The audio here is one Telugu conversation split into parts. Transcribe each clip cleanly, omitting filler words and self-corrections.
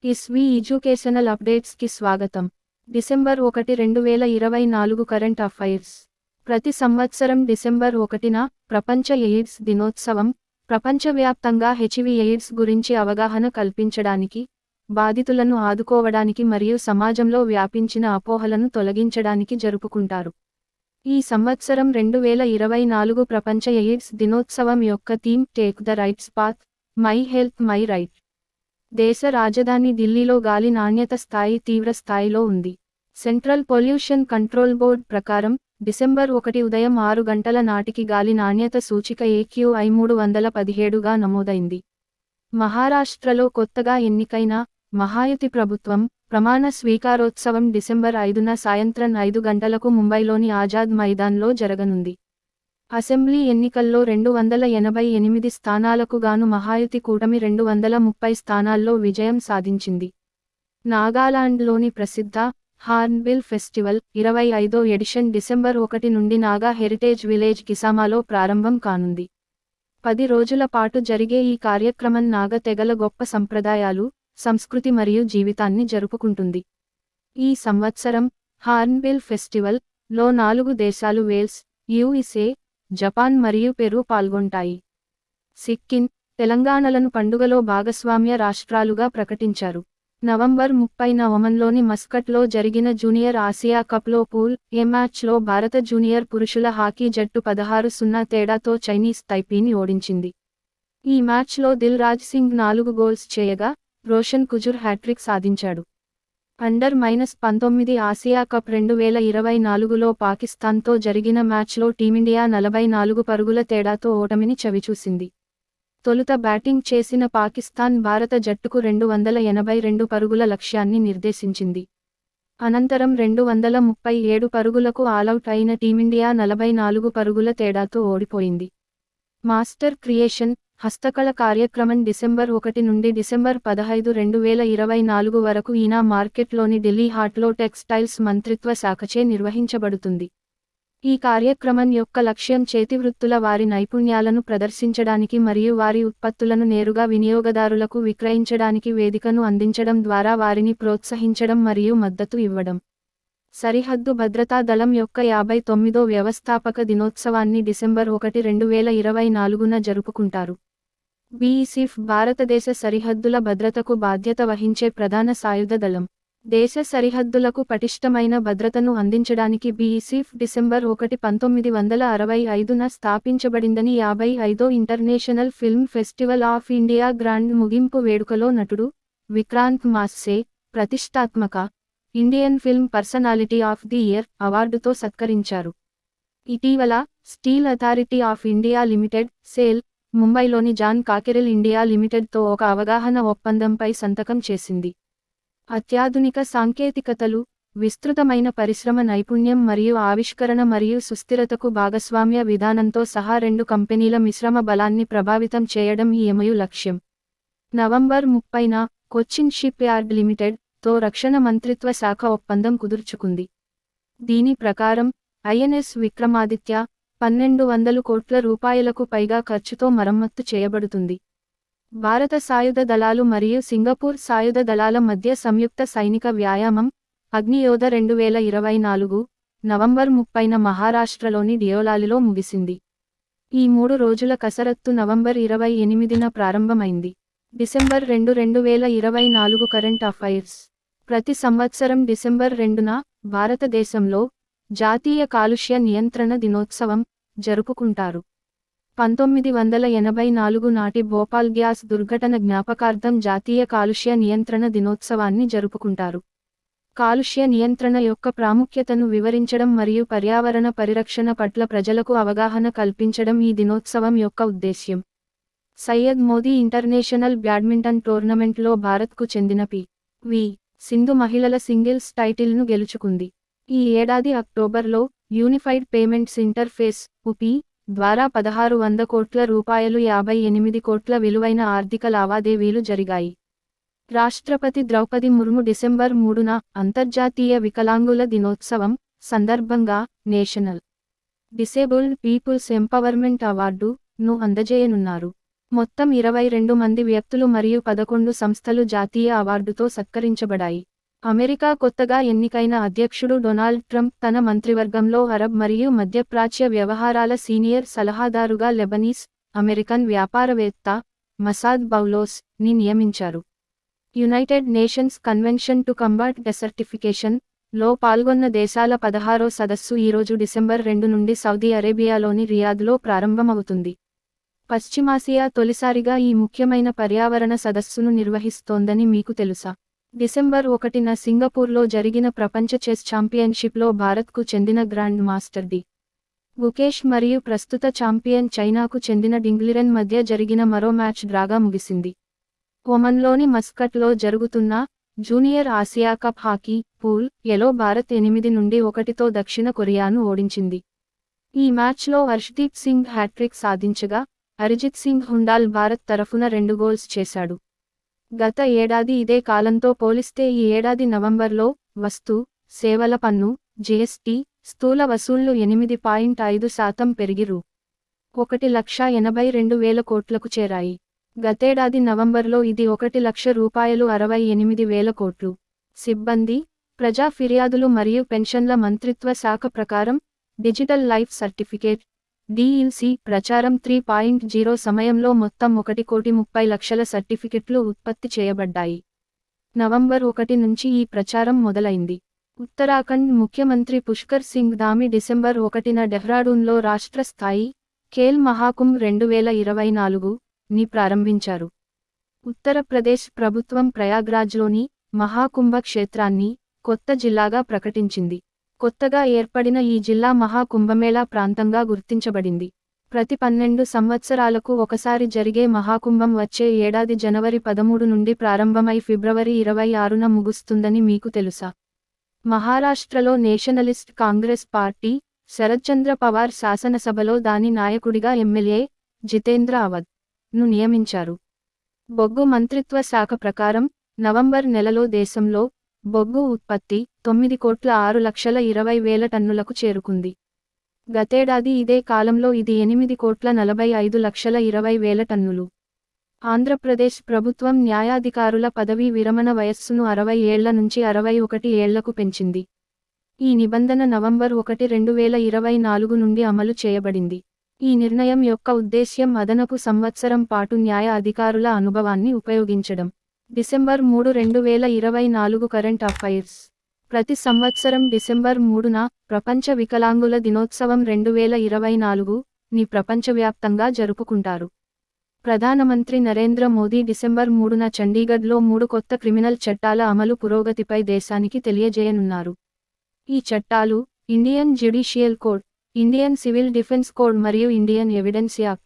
ఇస్వి ఎడ్యుకేషనల్ అప్డేట్స్కి స్వాగతం. December 1, 2024 current affairs. ప్రతి సంవత్సరం డిసెంబర్ 1న ప్రపంచ ఎయిడ్స్ దినోత్సవం. ప్రపంచవ్యాప్తంగా హెచ్ఐవి ఎయిడ్స్ గురించి అవగాహన కల్పించడానికి, బాధితులను ఆదుకోవడానికి మరియు సమాజంలో వ్యాపించిన అపోహలను తొలగించడానికి జరుపుకుంటారు. ఈ సంవత్సరం 2024 ప్రపంచ ఎయిడ్స్ దినోత్సవం యొక్క theme take the rights path, my health my right. దేశ రాజధాని ఢిల్లీలో గాలి నాణ్యత స్థాయి తీవ్ర స్థాయిలో ఉంది. సెంట్రల్ పొల్యూషన్ కంట్రోల్ బోర్డ్ ప్రకారం డిసెంబర్ 1 ఉదయం 6 గంటల నాటికి గాలి నాణ్యత సూచిక AQI 317గా నమోదైంది. మహారాష్ట్రలో కొత్తగా ఎన్నికైన మహాయుతి ప్రభుత్వం ప్రమాణ స్వీకారోత్సవం డిసెంబర్ 5న సాయంత్రం 5 గంటలకు ముంబైలోని ఆజాద్ మైదాన్లో జరగనుంది. అసెంబ్లీ ఎన్నికల్లో 288 స్థానాలకు గాను మహాయుతి కూటమి 230 స్థానాల్లో విజయం సాధించింది. నాగాలాండ్లోని ప్రసిద్ధ హార్న్బిల్ ఫెస్టివల్ 25వ ఎడిషన్ డిసెంబర్ 1 నుండి నాగా హెరిటేజ్ విలేజ్ కిసామాలో ప్రారంభం కానుంది. 10 రోజుల పాటు జరిగే ఈ కార్యక్రమం నాగ తెగల గొప్ప సంప్రదాయాలు, సంస్కృతి మరియు జీవితాన్ని జరుపుకుంటుంది. ఈ సంవత్సరం హార్న్బిల్ ఫెస్టివల్ లో 4 దేశాలు వేల్స్, USA, జపాన్ మరియు పెరు పాల్గొంటాయి. సిక్కిం, తెలంగాణలను పండుగలో భాగస్వామ్య రాష్ట్రాలుగా ప్రకటించారు. నవంబర్ 30న ఒమన్లోని మస్కట్లో జరిగిన జూనియర్ ఆసియా కప్లో పూల్ ఏ మ్యాచ్లో భారత జూనియర్ పురుషుల హాకీ జట్టు 16-0 తేడాతో చైనీస్ తైపీని ఓడించింది. ఈ మ్యాచ్లో దిల్ రాజ్ సింగ్ 4 గోల్స్ చేయగా, రోషన్ కుజుర్ హ్యాట్రిక్ సాధించాడు. అండర్-19 ఆసియా కప్ 2024లో పాకిస్తాన్తో జరిగిన మ్యాచ్లో టీమిండియా 44 పరుగుల తేడాతో ఓటమిని చవిచూసింది. తొలుత బ్యాటింగ్ చేసిన పాకిస్తాన్ భారత జట్టుకు 282 పరుగుల లక్ష్యాన్ని నిర్దేశించింది. అనంతరం 237 పరుగులకు ఆలౌట్ అయిన టీమిండియా 44 పరుగుల తేడాతో ఓడిపోయింది. మాస్టర్ క్రియేషన్ హస్తకళ కార్యక్రమం డిసెంబర్ 1 నుండి డిసెంబర్ 15, 2024 వరకు ఈనా మార్కెట్లోని ఢిల్లీ హాట్లో టెక్స్టైల్స్ మంత్రిత్వ శాఖచే నిర్వహించబడుతుంది. ఈ కార్యక్రమం యొక్క లక్ష్యం చేతివృత్తుల వారి నైపుణ్యాలను ప్రదర్శించడానికి మరియు వారి ఉత్పత్తులను నేరుగా వినియోగదారులకు విక్రయించడానికి వేదికను అందించడం ద్వారా వారిని ప్రోత్సహించడం మరియు మద్దతు ఇవ్వడం. సరిహద్దు భద్రతా దళం యొక్క 59వ వ్యవస్థాపక దినోత్సవాన్ని డిసెంబర్ 1, 2024న జరుపుకుంటారు. BSF భారతదేశ సరిహద్దుల భద్రతకు బాధ్యత వహించే ప్రధాన సాయుధ దళం. దేశ సరిహద్దులకు పటిష్టమైన భద్రతను అందించడానికి BSF డిసెంబర్ 1, 1965న స్థాపించబడిందని 55వ international film festival of India grand ముగింపు వేడుకలో నటుడు విక్రాంత్ మాస్సే ప్రతిష్టాత్మక Indian film personality of the year అవార్డుతో సత్కరించారు. ఇటీవల steel authority of India limited (సేల్) ముంబైలోని జాన్ కాకెరెల్ ఇండియా లిమిటెడ్తో ఒక అవగాహన ఒప్పందంపై సంతకం చేసింది. అత్యాధునిక సాంకేతికతలు, విస్తృతమైన పరిశ్రమ నైపుణ్యం మరియు ఆవిష్కరణ మరియు సుస్థిరతకు భాగస్వామ్య విధానంతో సహా 2 కంపెనీల మిశ్రమ బలాన్ని ప్రభావితం చేయడం ఈ MOU లక్ష్యం. నవంబర్ 30న కొచ్చిన్ షిప్ యార్డ్ లిమిటెడ్ తో రక్షణ మంత్రిత్వ శాఖ ఒప్పందం కుదుర్చుకుంది. దీని ప్రకారం INS విక్రమాదిత్య 1200 కోట్ల రూపాయలకు పైగా ఖర్చుతో మరమ్మత్తు చేయబడుతుంది. భారత సాయుధ దళాలు మరియు సింగపూర్ సాయుధ దళాల మధ్య సంయుక్త సైనిక వ్యాయామం అగ్నియోధ 2024 నవంబర్ 30న మహారాష్ట్రలోని డియోలాలిలో ముగిసింది. ఈ 3 రోజుల కసరత్తు నవంబర్ 28న ప్రారంభమైంది. December 2, 2024 current affairs. ప్రతి సంవత్సరం డిసెంబర్ 2న భారతదేశంలో జాతీయ కాలుష్య నియంత్రణ దినోత్సవం జరుపుకుంటారు. 1984 నాటి భోపాల్ గ్యాస్ దుర్ఘటన జ్ఞాపకార్థం జాతీయ కాలుష్య నియంత్రణ దినోత్సవాన్ని జరుపుకుంటారు. కాలుష్య నియంత్రణ యొక్క ప్రాముఖ్యతను వివరించడం మరియు పర్యావరణ పరిరక్షణ పట్ల ప్రజలకు అవగాహన కల్పించడం ఈ దినోత్సవం యొక్క ఉద్దేశ్యం. సయ్యద్ మోదీ ఇంటర్నేషనల్ బ్యాడ్మింటన్ టోర్నమెంట్లో భారత్కు చెందిన పి.వి. సింధు మహిళల సింగిల్స్ టైటిల్ను గెలుచుకుంది. ఈ ఏడాది అక్టోబర్లో యూనిఫైడ్ పేమెంట్స్ ఇంటర్ఫేస్ (UPI) ద్వారా 1600 కోట్ల రూపాయలు 58 కోట్ల విలువైన ఆర్థిక లావాదేవీలు జరిగాయి. రాష్ట్రపతి ద్రౌపది ముర్ము డిసెంబర్ 3న అంతర్జాతీయ వికలాంగుల దినోత్సవం సందర్భంగా national disabled people's empowerment award ను అందజేయనున్నారు. మొత్తం 22 మంది వ్యక్తులు మరియు 11 సంస్థలు జాతీయ అవార్డుతో సత్కరించబడాయి. అమెరికా కొత్తగా ఎన్నికైన అధ్యక్షుడు డొనాల్డ్ ట్రంప్ తన మంత్రివర్గంలో అరబ్ మరియు మధ్యప్రాచ్య వ్యవహారాల సీనియర్ సలహాదారుగా లెబనీస్, అమెరికన్ వ్యాపారవేత్త మసాద్ బౌలోస్ ని నియమించారు. United Nations convention to combat desertification లో పాల్గొన్న దేశాల 16వ సదస్సు ఈరోజు డిసెంబర్ 2 నుండి సౌదీ అరేబియాలోని రియాద్లో ప్రారంభమవుతుంది. పశ్చిమాసియా తొలిసారిగా ఈ ముఖ్యమైన పర్యావరణ సదస్సును నిర్వహిస్తోందని మీకు తెలుసా? డిసెంబర్ 1న సింగపూర్లో జరిగిన ప్రపంచ చెస్ ఛాంపియన్షిప్లో భారత్కు చెందిన గ్రాండ్ మాస్టర్ డి. గుకేష్ మరియు ప్రస్తుత ఛాంపియన్ చైనాకు చెందిన డింగ్లిరెన్ మధ్య జరిగిన మరో మ్యాచ్ డ్రాగా ముగిసింది. ఒమన్లోని మస్కట్లో జరుగుతున్న junior Asia cup hockey pool ఎలో భారత్ 8-1తో దక్షిణ కొరియాను ఓడించింది. ఈ మ్యాచ్లో హర్ష్దీప్ సింగ్ హ్యాట్రిక్ సాధించగా, అరిజిత్ సింగ్ హుండాల్ భారత్ తరఫున 2 గోల్స్ చేశాడు. గత ఏడాది ఇదే కాలంతో పోలిస్తే ఈ ఏడాది నవంబర్లో వస్తు, సేవల పన్ను, జీఎస్టీ, స్థూల వసూళ్లు 8.5% పెరిగి రూ. 1,82,000 కోట్లకు చేరాయి. గతేడాది నవంబర్లో ఇది 1,68,000 కోట్లు. సిబ్బంది, ప్రజా ఫిర్యాదులు మరియు పెన్షన్ల మంత్రిత్వ శాఖ ప్రకారం, డిజిటల్ లైఫ్ సర్టిఫికేట్ (DLC) ప్రచారం 3.0 సమయంలో మొత్తం 1,30,00,000 సర్టిఫికెట్లు ఉత్పత్తి చేయబడ్డాయి. నవంబర్ 1 నుంచి ఈ ప్రచారం మొదలైంది. ఉత్తరాఖండ్ ముఖ్యమంత్రి పుష్కర్ సింగ్ ధామి డిసెంబర్ 1న డెహ్రాడూన్లో రాష్ట్ర స్థాయి ఖేల్ మహాకుంభ్ 2024ని ప్రారంభించారు. ఉత్తరప్రదేశ్ ప్రభుత్వం ప్రయాగ్రాజ్లోని మహాకుంభ క్షేత్రాన్ని కొత్త జిల్లాగా ప్రకటించింది. కొత్తగా ఏర్పడిన ఈ జిల్లా మహాకుంభమేళా ప్రాంతంగా గుర్తించబడింది. ప్రతి 12 సంవత్సరాలకు ఒకసారి జరిగే మహాకుంభం వచ్చే ఏడాది జనవరి 13 నుండి ప్రారంభమై ఫిబ్రవరి 26న ముగుస్తుందని మీకు తెలుసా? మహారాష్ట్రలో నేషనలిస్ట్ కాంగ్రెస్ పార్టీ శరత్చంద్ర పవార్ శాసనసభలో దాని నాయకుడిగా ఎమ్మెల్యే జితేంద్ర అవధ్ ను నియమించారు. బొగ్గు మంత్రిత్వ శాఖ ప్రకారం నవంబర్ నెలలో దేశంలో బొగ్గు ఉత్పత్తి 9,06,20,000 టన్నులకు చేరుకుంది. గతేడాది ఇదే కాలంలో ఇది 8,45,20,000 టన్నులు. ఆంధ్రప్రదేశ్ ప్రభుత్వం న్యాయాధికారుల పదవీ విరమణ వయస్సును 60 ఏళ్ల నుంచి 61 ఏళ్లకు పెంచింది. ఈ నిబంధన నవంబర్ 1, 2024 నుండి అమలు చేయబడింది. ఈ నిర్ణయం యొక్క ఉద్దేశ్యం అదనపు సంవత్సరం పాటు న్యాయ అధికారుల అనుభవాన్ని ఉపయోగించడం. December 3, 2024 current affairs. ప్రతి సంవత్సరం డిసెంబర్ 3న ప్రపంచ వికలాంగుల దినోత్సవం 2024ని ప్రపంచవ్యాప్తంగా జరుపుకుంటారు. ప్రధానమంత్రి నరేంద్ర మోదీ డిసెంబర్ 3న చండీగఢ్లో 3 కొత్త క్రిమినల్ చట్టాల అమలు పురోగతిపై దేశానికి తెలియజేయనున్నారు. ఈ చట్టాలు Indian judicial code, Indian civil defence code మరియు ఇండియన్ ఎవిడెన్స్ యాక్ట్.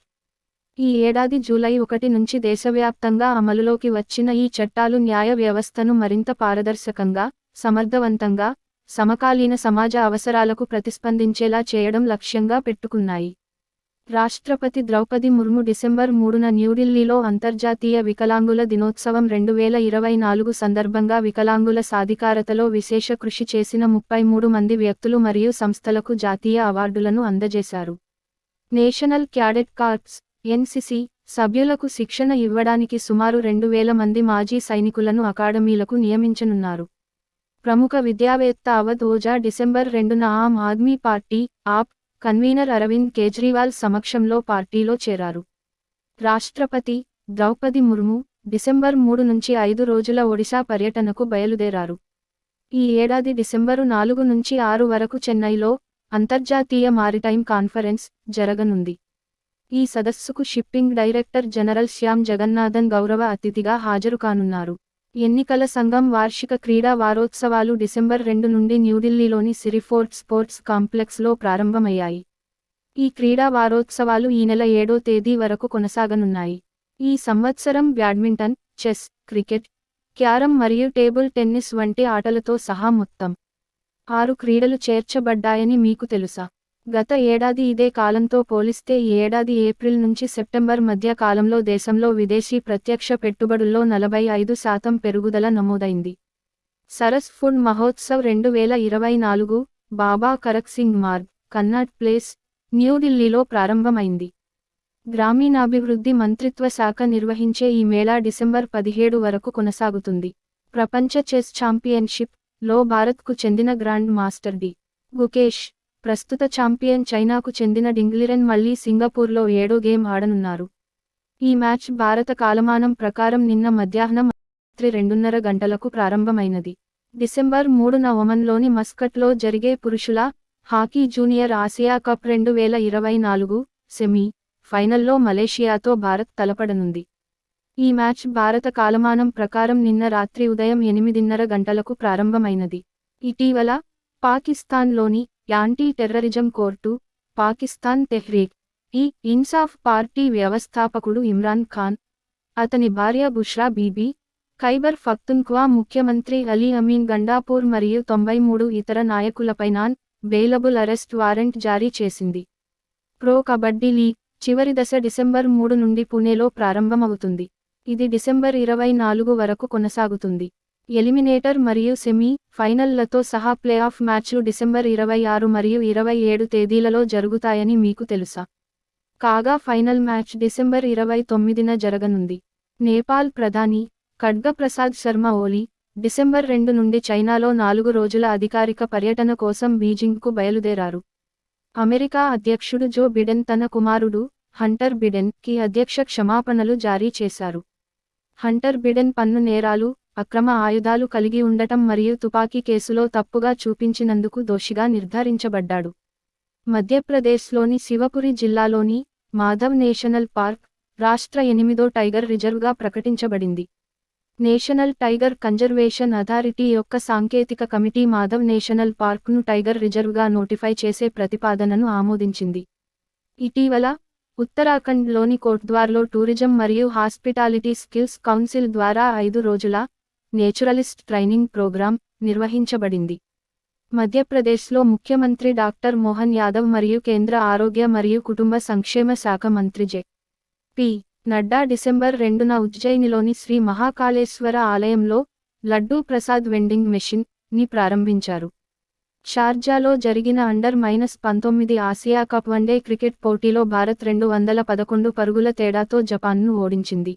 ఈ ఏడాది జూలై 1 నుంచి దేశవ్యాప్తంగా అమలులోకి వచ్చిన ఈ చట్టాలు న్యాయ వ్యవస్థను మరింత పారదర్శకంగా, సమర్థవంతంగా, సమకాలీన సమాజ అవసరాలకు ప్రతిస్పందించేలా చేయడం లక్ష్యంగా పెట్టుకున్నాయి. రాష్ట్రపతి ద్రౌపది ముర్ము డిసెంబర్ 3న న్యూఢిల్లీలో అంతర్జాతీయ వికలాంగుల దినోత్సవం 2024 సందర్భంగా వికలాంగుల సాధికారతలో విశేష కృషి చేసిన 33 మంది వ్యక్తులు మరియు సంస్థలకు జాతీయ అవార్డులను అందజేశారు. నేషనల్ క్యాడెట్ కార్ప్స్ (NCC) సభ్యులకు శిక్షణ ఇవ్వడానికి సుమారు 2,000 మంది మాజీ సైనికులను అకాడమీలకు నియమించనున్నారు. ప్రముఖ విద్యావేత్త అవధ్ ఓజా డిసెంబర్ 2న ఆమ్ ఆద్మీ పార్టీ (ఆప్) కన్వీనర్ అరవింద్ కేజ్రీవాల్ సమక్షంలో పార్టీలో చేరారు. రాష్ట్రపతి ద్రౌపది ముర్ము డిసెంబర్ 3 నుంచి 5 రోజుల ఒడిశా పర్యటనకు బయలుదేరారు. ఈ ఏడాది డిసెంబరు 4 నుంచి 6 వరకు చెన్నైలో అంతర్జాతీయ మారిటైమ్ కాన్ఫరెన్స్ జరగనుంది. ఈ సదస్సుకు shipping director general Shyam Jagannathan గౌరవ అతిథిగా హాజరుకానున్నారు. ఎన్నికల సంఘం వార్షిక క్రీడా వారోత్సవాలు డిసెంబర్ 2 నుండి న్యూఢిల్లీలోని సిరిఫోర్ట్ స్పోర్ట్స్ కాంప్లెక్స్లో ప్రారంభమయ్యాయి. ఈ క్రీడా వారోత్సవాలు ఈ నెల 7వ తేదీ వరకు కొనసాగనున్నాయి. ఈ సంవత్సరం బ్యాడ్మింటన్, చెస్, క్రికెట్, క్యారమ్ మరియు టేబుల్ టెన్నిస్ వంటి ఆటలతో సహా మొత్తం 6 క్రీడలు చేర్చబడ్డాయని మీకు తెలుసా? గత ఏడాది ఇదే కాలంతో పోలిస్తే ఈ ఏడాది ఏప్రిల్ నుంచి సెప్టెంబర్ మధ్య కాలంలో దేశంలో విదేశీ ప్రత్యక్ష పెట్టుబడుల్లో 45% పెరుగుదల నమోదైంది. సరస్ ఫుడ్ మహోత్సవ్ 2024 బాబా కరక్ సింగ్ మార్గ్, కన్నాట్ ప్లేస్, న్యూఢిల్లీలో ప్రారంభమైంది. గ్రామీణాభివృద్ధి మంత్రిత్వ శాఖ నిర్వహించే ఈ మేళా డిసెంబర్ 17 వరకు కొనసాగుతుంది. ప్రపంచ చెస్ ఛాంపియన్షిప్ లో భారత్కు చెందిన గ్రాండ్ మాస్టర్ డి. గుకేష్, ప్రస్తుత ఛాంపియన్ చైనాకు చెందిన డింగ్లిరెన్ మళ్లీ సింగపూర్లో 7వ గేమ్ ఆడనున్నారు. ఈ మ్యాచ్ భారత కాలమానం ప్రకారం నిన్న మధ్యాహ్నం రాత్రి 2:30 గంటలకు ప్రారంభమైనది. డిసెంబర్ 3న ఒమన్లోని మస్కట్లో జరిగే పురుషుల hockey junior Asia cup 2024 semi ఫైనల్లో మలేషియాతో భారత్ తలపడనుంది. ఈ మ్యాచ్ భారత కాలమానం ప్రకారం నిన్న రాత్రి ఉదయం 8:30 గంటలకు ప్రారంభమైనది. ఇటీవల పాకిస్తాన్లోని anti terrorism court Pakistan Tehreek ఈ ఇన్సాఫ్ పార్టీ వ్యవస్థాపకుడు ఇమ్రాన్ ఖాన్, అతని భార్య బుష్రా బీబీ, ఖైబర్ పఖ్తుంఖ్వా ముఖ్యమంత్రి అలీ అమీన్ గండాపూర్ మరియు 93 ఇతర నాయకులపై నాన్ బెయిలబుల్ అరెస్ట్ వారెంట్ జారీ చేసింది. ప్రో కబడ్డీ లీగ్ చివరి దశ డిసెంబర్ 3 నుండి పుణేలో ప్రారంభమవుతుంది. ఇది డిసెంబర్ 24 వరకు కొనసాగుతుంది. ఎలిమినేటర్ మరియు సెమీ ఫైనల్లతో సహా ప్లేఆఫ్ మ్యాచ్లు డిసెంబర్ 26 మరియు 27 తేదీలలో జరుగుతాయని మీకు తెలుసా? కాగా ఫైనల్ మ్యాచ్ డిసెంబర్ 29న జరగనుంది. నేపాల్ ప్రధాని ఖడ్గ ప్రసాద్ శర్మ ఓలీ డిసెంబర్ 2 నుండి చైనాలో 4 రోజుల అధికారిక పర్యటన కోసం బీజింగ్కు బయలుదేరారు. అమెరికా అధ్యక్షుడు జో బిడెన్ తన కుమారుడు హంటర్ బిడెన్ కి అధ్యక్ష క్షమాపణలు జారీ చేశారు. హంటర్ బిడెన్ పన్ను నేరాలు, అక్రమ ఆయుధాలు కలిగి ఉండటం మరియు తుపాకీ కేసులో తప్పుగా చూపించినందుకు దోషిగా నిర్ధారించబడ్డాడు. మధ్యప్రదేశ్లోని శివపురి జిల్లాలోని మాధవ్ నేషనల్ పార్క్ రాష్ట్ర 8వ టైగర్ రిజర్వ్గా ప్రకటించబడింది. నేషనల్ టైగర్ కన్జర్వేషన్ అథారిటీ యొక్క సాంకేతిక కమిటీ మాధవ్ నేషనల్ పార్క్ను టైగర్ రిజర్వ్గా నోటిఫై చేసే ప్రతిపాదనను ఆమోదించింది. ఇటీవల ఉత్తరాఖండ్లోని కోట్ద్వార్లో టూరిజం మరియు హాస్పిటాలిటీ స్కిల్స్ కౌన్సిల్ ద్వారా 5 రోజుల నేచురలిస్ట్ ట్రైనింగ్ ప్రోగ్రాం నిర్వహించబడింది. మధ్యప్రదేశ్లో ముఖ్యమంత్రి డాక్టర్ మోహన్ యాదవ్ మరియు కేంద్ర ఆరోగ్య మరియు కుటుంబ సంక్షేమ శాఖ మంత్రి జె.పి. నడ్డా డిసెంబర్ 2న ఉజ్జయినిలోని శ్రీ మహాకాళేశ్వర ఆలయంలో లడ్డూ ప్రసాద్ వెండింగ్ మెషిన్ ని ప్రారంభించారు. షార్జాలో జరిగిన under-19 Asia cup one day cricket పోటీలో భారత్ 211 పరుగుల తేడాతో జపాన్ను ఓడించింది.